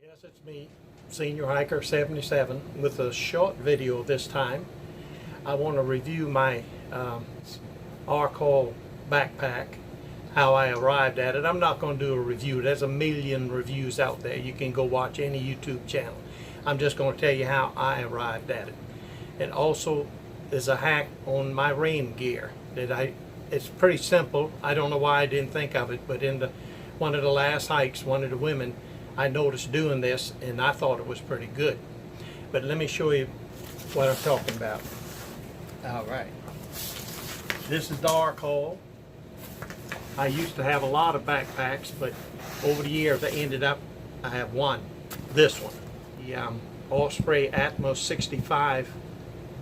Yes, it's me, Senior Hiker 77, with a short video this time. I want to review my Arcall backpack, how I arrived at it. I'm not going to do a review. There's a million reviews out there. You can go watch any YouTube channel. I'm just going to tell you how I arrived at it. And also, there's a hack on my rain gear that it's pretty simple. I don't know why I didn't think of it, but in one of the last hikes, one of the women, I noticed doing this and I thought it was pretty good. But let me show you what I'm talking about. All right. This is the Arcall. I used to have a lot of backpacks, but over the years I have one. This one. The Osprey Atmos 65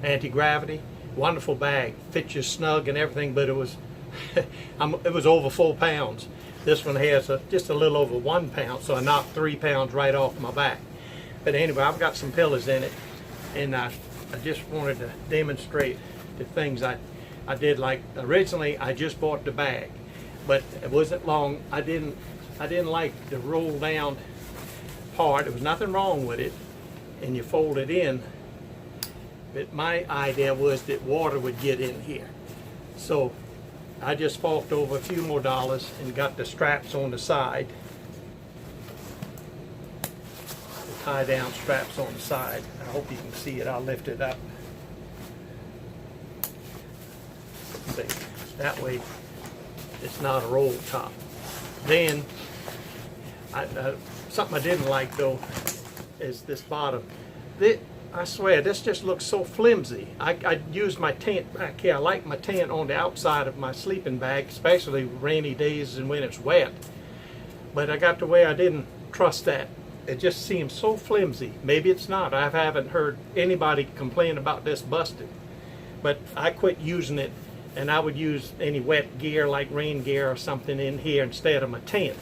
anti-gravity. Wonderful bag. Fits you snug and everything, but it was it was over 4 pounds. This one has just a little over 1 pound, so I knocked 3 pounds right off my back. But anyway, I've got some pillows in it, and I just wanted to demonstrate the things I did. Like originally, I just bought the bag, but it wasn't long. I didn't like the roll down part. There was nothing wrong with it, and you fold it in. But my idea was that water would get in here, so I just forked over a few more dollars and got the straps on the side, the tie down straps on the side. I hope you can see it. I'll lift it up. See, that way it's not a roll top. Then something I didn't like though is this bottom. I swear, this just looks so flimsy. I use my tent back here. I like my tent on the outside of my sleeping bag, especially rainy days and when it's wet. But I got to where I didn't trust that. It just seems so flimsy. Maybe it's not. I haven't heard anybody complain about this busted. But I quit using it, and I would use any wet gear like rain gear or something in here instead of my tent.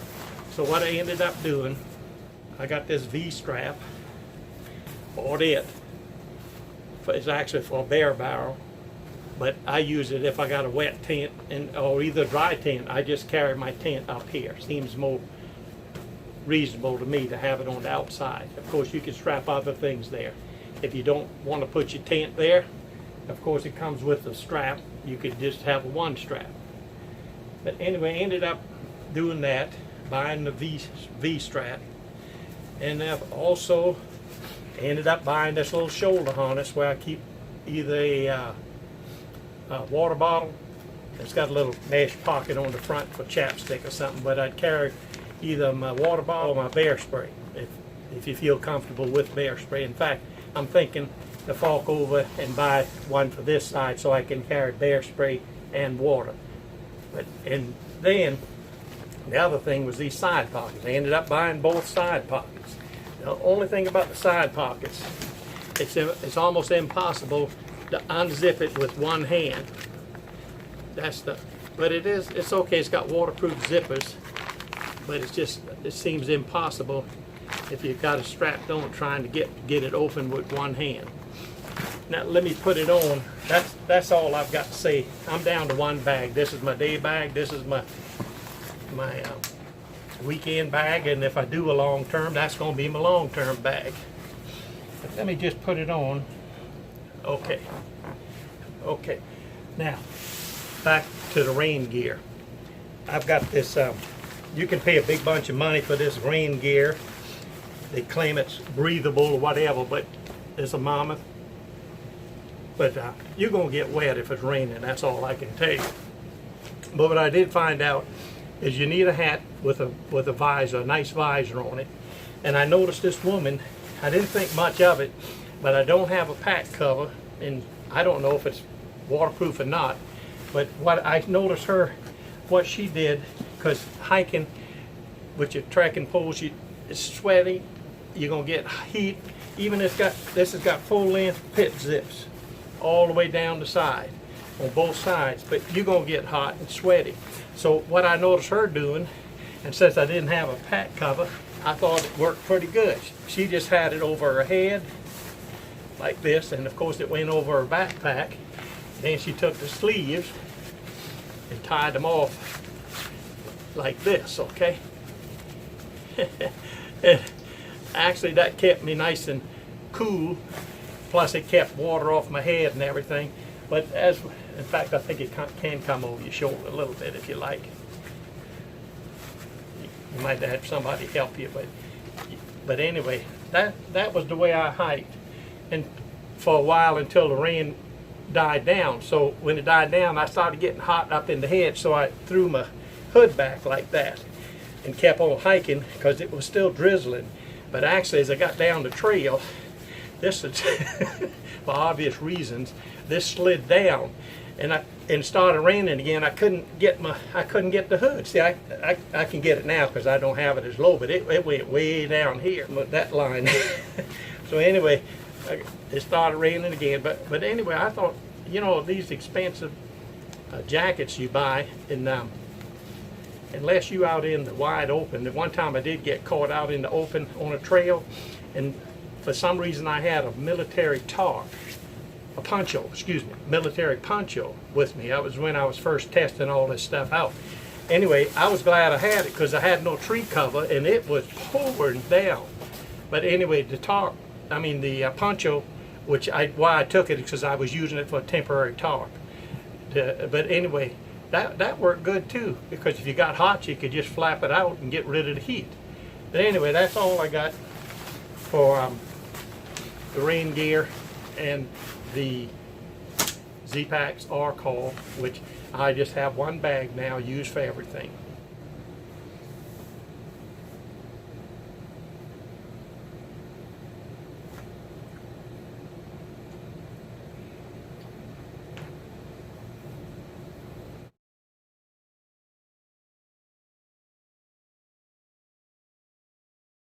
So what I ended up doing, I got this V-strap. Bought it. It's actually for a bare barrel, but I use it if I got a wet tent or either dry tent. I just carry my tent up here. Seems more reasonable to me to have it on the outside. Of course, you can strap other things there. If you don't want to put your tent there, of course it comes with a strap. You could just have one strap. But anyway, I ended up doing that, buying the V-strap, and I've also ended up buying this little shoulder harness where I keep either a water bottle. It's got a little mesh pocket on the front for chapstick or something, but I'd carry either my water bottle or my bear spray if you feel comfortable with bear spray. In fact, I'm thinking to fork over and buy one for this side so I can carry bear spray and water. And then the other thing was these side pockets. I ended up buying both side pockets. The only thing about the side pockets, it's almost impossible to unzip it with one hand. But it's okay. It's got waterproof zippers, but it seems impossible if you've got it strapped on trying to get it open with one hand. Now let me put it on. That's all I've got to say. I'm down to one bag. This is my day bag. This is my weekend bag, and if I do a long term, that's going to be my long term bag. But let me just put it on. Okay. Now back to the rain gear. I've got this. You can pay a big bunch of money for this rain gear. They claim it's breathable or whatever, but it's a Marmot. But you're going to get wet if it's raining. That's all I can tell you. But what I did find out is you need a hat with a visor, a nice visor on it. And I noticed this woman, I didn't think much of it, but I don't have a pack cover, and I don't know if it's waterproof or not. But what I noticed what she did, because hiking with your trekking poles, it's sweaty, you're gonna get heat. Even this has got full length pit zips all the way down the side, on both sides, but you're gonna get hot and sweaty. So what I noticed her doing, and since I didn't have a pack cover, I thought it worked pretty good. She just had it over her head like this, and of course it went over her backpack. Then she took the sleeves and tied them off like this, okay? And actually that kept me nice and cool. Plus it kept water off my head and everything. But in fact, I think it can come over your shoulder a little bit if you like. You might have somebody help you, but anyway, that was the way I hiked, and for a while until the rain died down. So when it died down, I started getting hot up in the head, so I threw my hood back like that and kept on hiking because it was still drizzling. But actually, as I got down the trail, this is for obvious reasons, this slid down, and it started raining again. I couldn't get the hood. See, I can get it now because I don't have it as low, but it went way down here, that line. So anyway, it started raining again. But anyway, I thought, you know, these expensive jackets you buy, and unless you out in the wide open. The one time I did get caught out in the open on a trail, and for some reason I had a military military poncho with me. That was when I was first testing all this stuff out. Anyway, I was glad I had it because I had no tree cover and it was pouring down. But anyway, the poncho, why I took it because I was using it for a temporary tarp. But anyway, that worked good too, because if you got hot, you could just flap it out and get rid of the heat. But anyway, that's all I got for the rain gear and the Zpacks R-Call, which I just have one bag now used for everything.